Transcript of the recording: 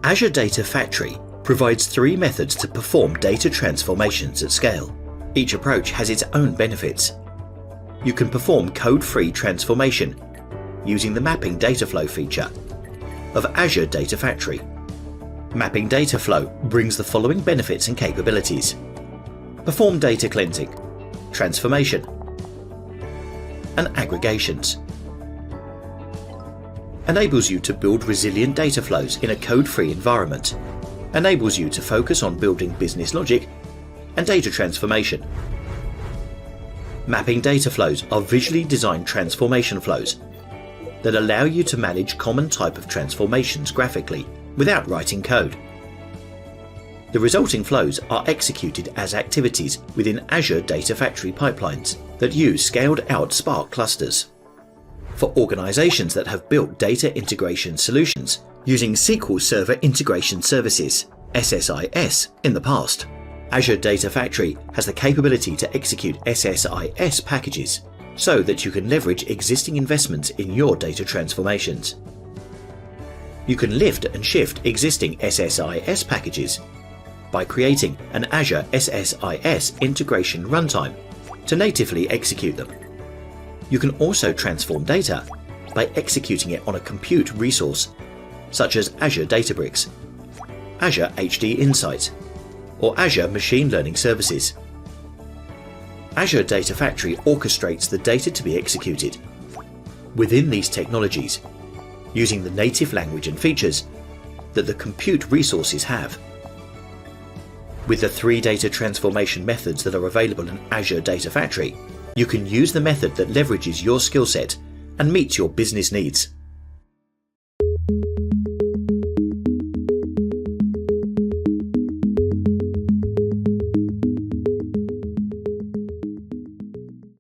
Azure Data Factory provides 3 methods to perform data transformations at scale. Each approach has its own benefits. You can perform code-free transformation using the Mapping Data Flow feature of Azure Data Factory. Mapping Data Flow brings the following benefits and capabilities: perform data cleansing, transformation, and aggregations. Enables you to build resilient data flows in a code-free environment. Enables you to focus on building business logic and data transformation. Mapping data flows are visually designed transformation flows that allow you to manage common type of transformations graphically without writing code. The resulting flows are executed as activities within Azure Data Factory pipelines that use scaled-out Spark clusters. For organizations that have built data integration solutions using SQL Server Integration Services (SSIS) in the past, Azure Data Factory has the capability to execute SSIS packages so that you can leverage existing investments in your data transformations. You can lift and shift existing SSIS packages by creating an Azure SSIS integration runtime to natively execute them. You can also transform data by executing it on a compute resource such as Azure Databricks, Azure HD Insights, or Azure Machine Learning Services. Azure Data Factory orchestrates the data to be executed within these technologies using the native language and features that the compute resources have. With the 3 data transformation methods that are available in Azure Data Factory, you can use the method that leverages your skill set and meets your business needs.